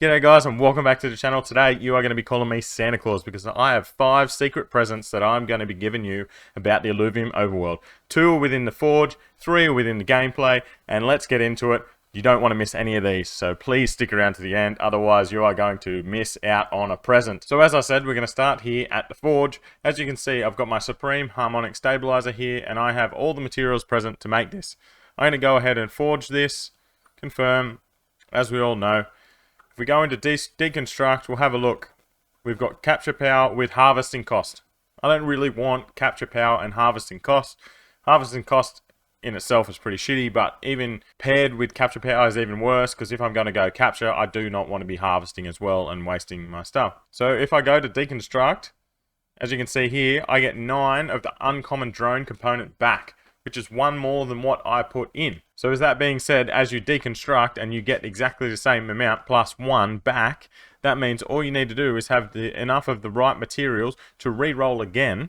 G'day guys and welcome back to the channel. Today you are going to be calling me Santa Claus because I have 5 secret presents that I'm going to be giving you about the Illuvium overworld. 2 are within the forge, 3 are within the gameplay, and let's get into it. You don't want to miss any of these, so please stick around to the end, otherwise you are going to miss out on a present. So as I said, we're going to start here at the forge. As you can see, I've got my Supreme Harmonic Stabilizer here, and I have all the materials present to make this. I'm going to go ahead and forge this, confirm, as we all know. If we go into deconstruct, we'll have a look. We've got capture power with harvesting cost. I don't really want capture power and harvesting cost. Harvesting cost in itself is pretty shitty, but even paired with capture power is even worse, because if I'm going to go capture, I do not want to be harvesting as well and wasting my stuff. So if I go to deconstruct, as you can see here, I get 9 of the uncommon drone component back, which is 1 more than what I put in. So as that being said, as you deconstruct and you get exactly the same amount plus 1 back, that means all you need to do is have enough of the right materials to re-roll again,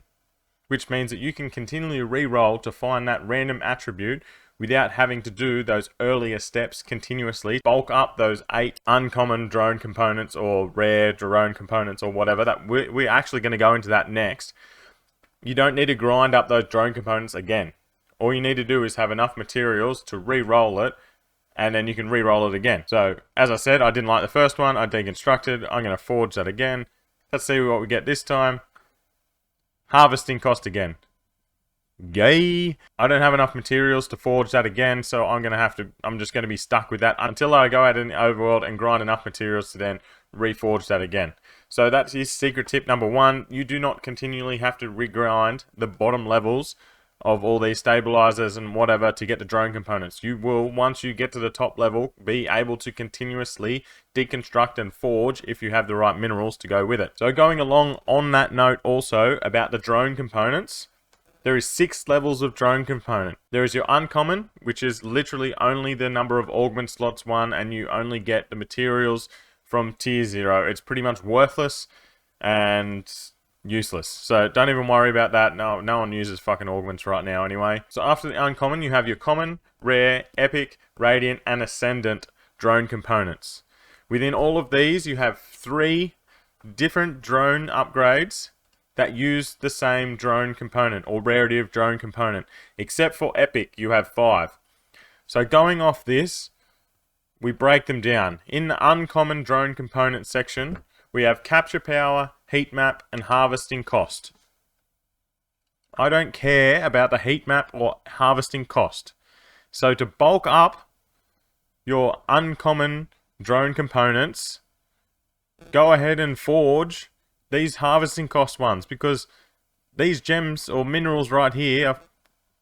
which means that you can continually re-roll to find that random attribute without having to do those earlier steps continuously. Bulk up those 8 uncommon drone components or rare drone components or whatever. That we're actually going to go into that next. You don't need to grind up those drone components again. All you need to do is have enough materials to re-roll it, and then you can re-roll it again. So, as I said, I didn't like the first one. I deconstructed. I'm going to forge that again. Let's see what we get this time. Harvesting cost again. Yay! I don't have enough materials to forge that again, so I'm just going to be stuck with that until I go out in the overworld and grind enough materials to then reforge that again. So that's your secret tip number 1. You do not continually have to regrind the bottom levels of all these stabilizers and whatever to get the drone components. You will, once you get to the top level, be able to continuously deconstruct and forge if you have the right minerals to go with it. So going along on that note also about the drone components, there is 6 levels of drone component. There is your uncommon, which is literally only the number of augment slots 1, and you only get the materials from tier 0. It's pretty much worthless and useless, so don't even worry about that. No one uses fucking augments right now anyway. So after the uncommon, you have your common, rare, epic, radiant, and ascendant drone components. Within all of these, you have 3 different drone upgrades that use the same drone component or rarity of drone component, except for epic, you have 5. So going off this, we break them down. In the uncommon drone component section, we have capture power, heat map, and harvesting cost. I don't care about the heat map or harvesting cost. So to bulk up your uncommon drone components, go ahead and forge these harvesting cost ones, because these gems or minerals right here are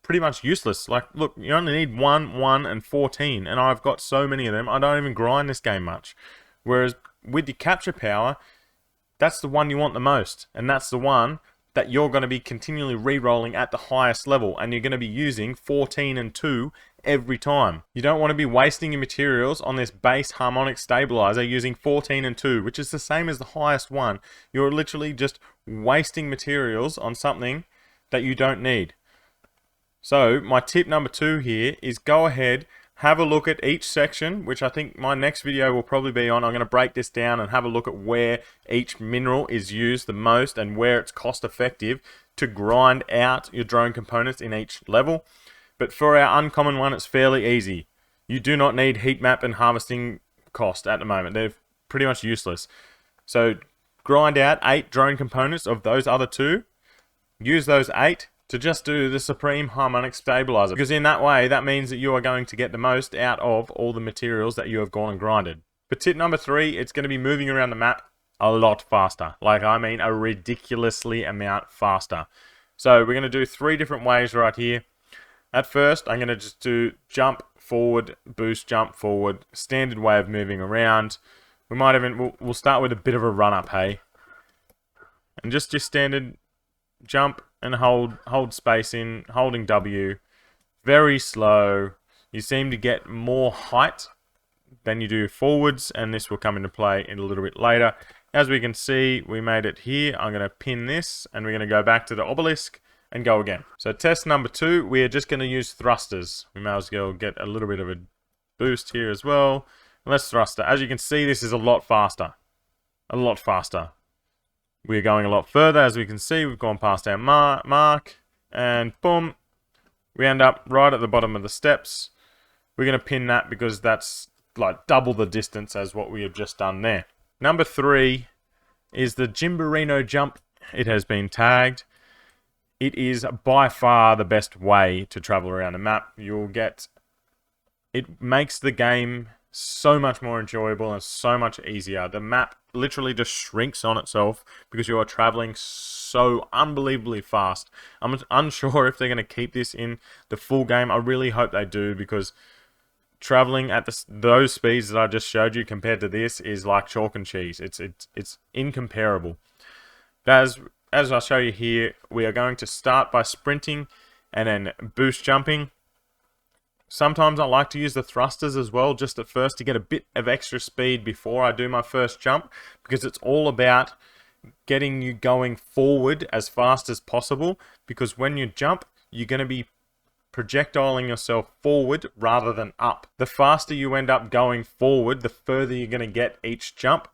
pretty much useless. Like, look, you only need 1, 1, and 14, and I've got so many of them, I don't even grind this game much. Whereas with the capture power, that's the one you want the most, and that's the one that you're going to be continually re-rolling at the highest level, and you're going to be using 14 and 2 every time. You don't want to be wasting your materials on this base harmonic stabilizer using 14 and 2, which is the same as the highest one. You're literally just wasting materials on something that you don't need. So my tip number 2 here is go ahead, have a look at each section, which I think my next video will probably be on. I'm going to break this down and have a look at where each mineral is used the most and where it's cost effective to grind out your drone components in each level. But for our uncommon one, it's fairly easy. You do not need heat map and harvesting cost at the moment. They're pretty much useless. So grind out 8 drone components of those other 2. Use those 8 to just do the Supreme Harmonic Stabilizer, because in that way, that means that you are going to get the most out of all the materials that you have gone and grinded. But tip number 3, it's going to be moving around the map a lot faster. Like, I mean, a ridiculously amount faster. So we're going to do 3 different ways right here. At first, I'm going to just do jump forward, boost, jump forward, standard way of moving around. We might even, we'll start with a bit of a run up, hey? And just your standard jump and hold space in, holding W. Very slow. You seem to get more height than you do forwards, and this will come into play in a little bit later. As we can see, we made it here. I'm going to pin this, and we're going to go back to the obelisk and go again. So test number 2, we are just going to use thrusters. We may as well get a little bit of a boost here as well. Let's thruster. As you can see, this is a lot faster. A lot faster. We're going a lot further. As we can see, we've gone past our mark. And boom. We end up right at the bottom of the steps. We're going to pin that because that's like double the distance as what we have just done there. Number 3 is the Gymborino jump. It has been tagged. It is by far the best way to travel around a map. It makes the game so much more enjoyable and so much easier. The map literally just shrinks on itself because you are traveling so unbelievably fast. I'm unsure if they're going to keep this in the full game. I really hope they do, because traveling at those speeds that I just showed you compared to this is like chalk and cheese. It's incomparable. As I'll show you here, we are going to start by sprinting and then boost jumping. Sometimes I like to use the thrusters as well, just at first, to get a bit of extra speed before I do my first jump, because it's all about getting you going forward as fast as possible, because when you jump, you're going to be projectiling yourself forward rather than up. The faster you end up going forward, the further you're going to get each jump.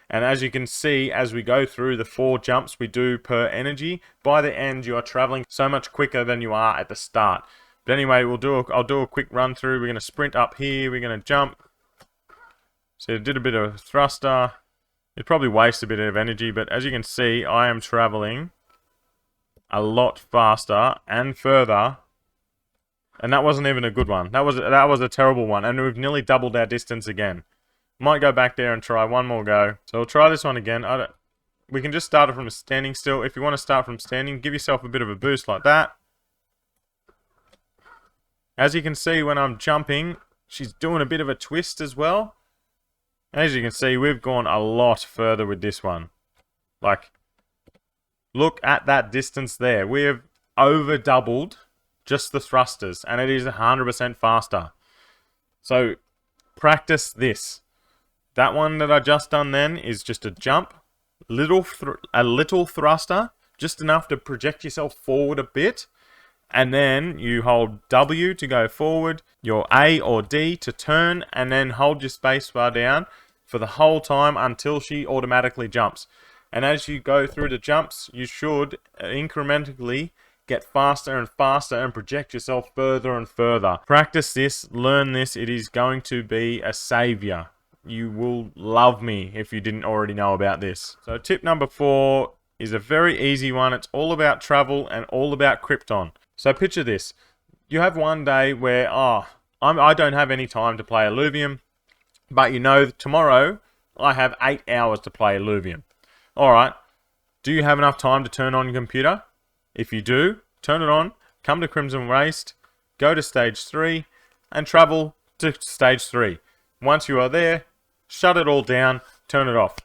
And as you can see, as we go through the 4 jumps we do per energy, by the end you are traveling so much quicker than you are at the start. But anyway, I'll do a quick run through. We're going to sprint up here. We're going to jump. So I did a bit of thruster. It probably wastes a bit of energy, but as you can see, I am traveling a lot faster and further. And that wasn't even a good one. That was a terrible one. And we've nearly doubled our distance again. Might go back there and try one more go. So we'll try this one again. We can just start it from standing still. If you want to start from standing, give yourself a bit of a boost like that. As you can see, when I'm jumping, she's doing a bit of a twist as well. As you can see, we've gone a lot further with this one. Like, look at that distance there. We have over doubled just the thrusters, and it is 100% faster. So, practice this. That one that I just done then is just a jump, a little thruster, just enough to project yourself forward a bit. And then you hold W to go forward, your A or D to turn, and then hold your spacebar down for the whole time until she automatically jumps. And as you go through the jumps, you should incrementally get faster and faster and project yourself further and further. Practice this, learn this. It is going to be a savior. You will love me if you didn't already know about this. So tip number 4 is a very easy one. It's all about travel and all about Krypton. So picture this. You have one day where, I don't have any time to play Illuvium, but you know tomorrow I have 8 hours to play Illuvium. Alright, do you have enough time to turn on your computer? If you do, turn it on, come to Crimson Waste, go to stage 3, and travel to stage 3. Once you are there, shut it all down, turn it off.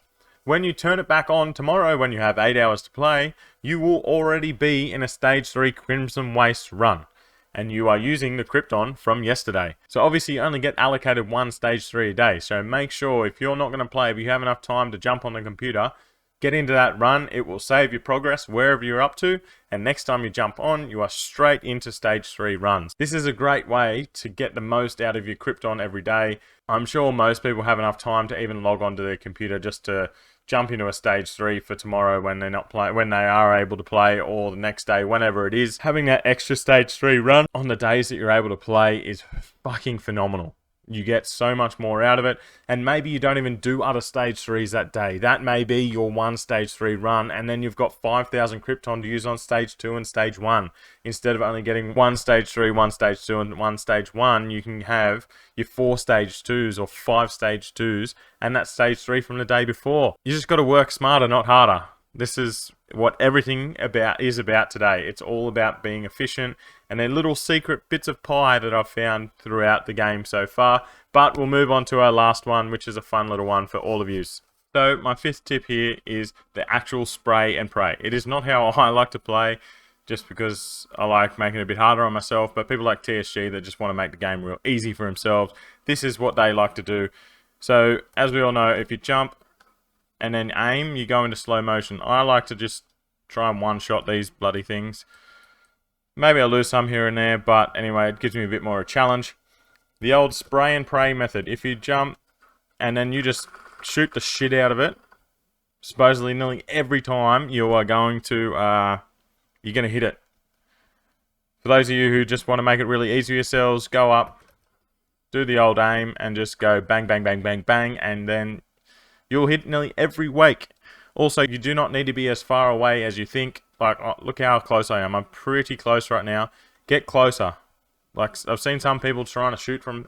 When you turn it back on tomorrow, when you have 8 hours to play, you will already be in a stage 3 Crimson Waste run. And you are using the Krypton from yesterday. So obviously you only get allocated one stage 3 a day. So make sure if you're not going to play, if you have enough time to jump on the computer, get into that run. It will save your progress wherever you're up to. And next time you jump on, you are straight into stage 3 runs. This is a great way to get the most out of your Krypton every day. I'm sure most people have enough time to even log onto their computer just to jump into a stage 3 for tomorrow when they are able to play, or the next day, whenever it is. Having that extra stage 3 run on the days that you're able to play is fucking phenomenal. You get so much more out of it, and maybe you don't even do other stage 3s that day. That may be your one stage 3 run, and then you've got 5,000 Krypton to use on stage 2 and stage 1. Instead of only getting one stage 3, one stage 2, and one stage 1, you can have your 4 stage 2s or 5 stage 2s, and that stage 3 from the day before. You just got to work smarter, not harder. This is what everything is about today. It's all about being efficient, and they're little secret bits of pie that I've found throughout the game so far. But we'll move on to our last one, which is a fun little one for all of you. So my 5th tip here is the actual spray and pray. It is not how I like to play, just because I like making it a bit harder on myself, but people like TSG that just want to make the game real easy for themselves, this is what they like to do. So as we all know, if you jump and then aim, you go into slow motion. I like to just try and one-shot these bloody things. Maybe I'll lose some here and there, but anyway, it gives me a bit more of a challenge. The old spray and pray method. If you jump and then you just shoot the shit out of it. Supposedly, nearly every time you are going to, you're going to hit it. For those of you who just want to make it really easy for yourselves, go up, do the old aim, and just go bang, bang, bang, bang, bang, and then you'll hit nearly every wake. Also, you do not need to be as far away as you think. Like, oh, look how close I am. I'm pretty close right now. Get closer. Like, I've seen some people trying to shoot from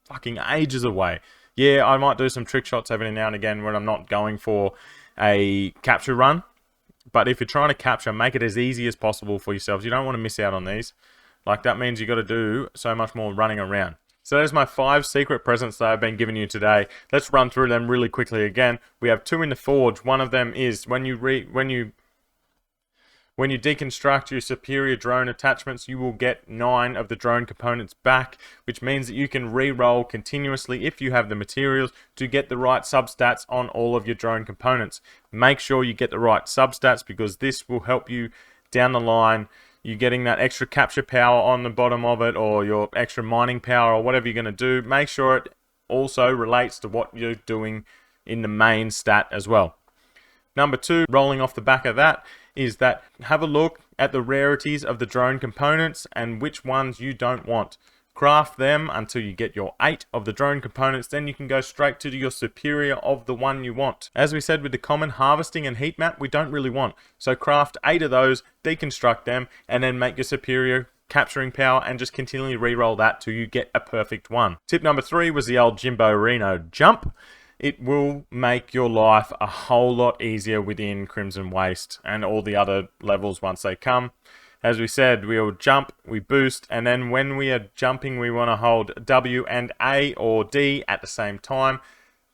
fucking ages away. Yeah, I might do some trick shots every now and again when I'm not going for a capture run. But if you're trying to capture, make it as easy as possible for yourselves. You don't want to miss out on these. Like, that means you got to do so much more running around. So there's my 5 secret presents that I've been giving you today. Let's run through them really quickly again. We have 2 in the forge. One of them is when you deconstruct your superior drone attachments, you will get 9 of the drone components back, which means that you can re-roll continuously if you have the materials to get the right substats on all of your drone components. Make sure you get the right substats because this will help you down the line. You're getting that extra capture power on the bottom of it, or your extra mining power, or whatever you're going to do. Make sure it also relates to what you're doing in the main stat as well. Number 2, rolling off the back of that, is that have a look at the rarities of the drone components and which ones you don't want. Craft them until you get your 8 of the drone components, then you can go straight to your superior of the one you want. As we said with the common harvesting and heat map, we don't really want. So craft 8 of those, deconstruct them, and then make your superior capturing power and just continually re-roll that till you get a perfect one. Tip number 3 was the old Jimbo Reno jump. It will make your life a whole lot easier within Crimson Waste and all the other levels once they come. As we said, we'll jump, we boost, and then when we are jumping, we want to hold W and A or D at the same time.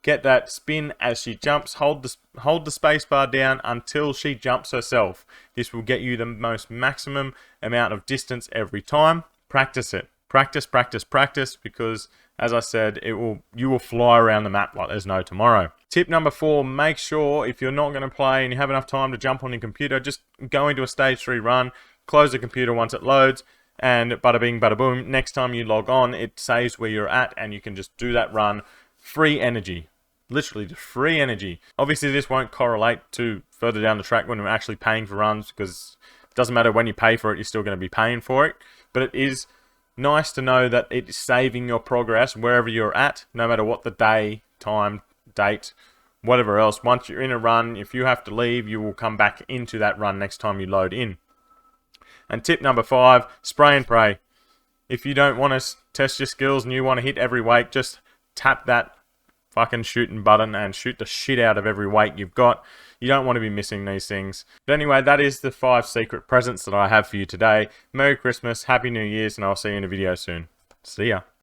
Get that spin as she jumps. Hold the space bar down until she jumps herself. This will get you the most maximum amount of distance every time. Practice it. Practice, practice, practice, because as I said, you will fly around the map like there's no tomorrow. Tip number 4, make sure if you're not going to play and you have enough time to jump on your computer, just go into a stage 3 run, close the computer once it loads, and bada bing, bada boom. Next time you log on, it saves where you're at, and you can just do that run. Free energy. Literally just free energy. Obviously, this won't correlate to further down the track when we're actually paying for runs, because it doesn't matter when you pay for it, you're still going to be paying for it. But it is nice to know that it's saving your progress wherever you're at, no matter what the day, time, date, whatever else. Once you're in a run, if you have to leave, you will come back into that run next time you load in. And tip number 5, spray and pray. If you don't want to test your skills and you want to hit every wake, just tap that fucking shooting button and shoot the shit out of every wake you've got. You don't want to be missing these things. But anyway, that is the 5 secret presents that I have for you today. Merry Christmas, Happy New Year's, and I'll see you in a video soon. See ya.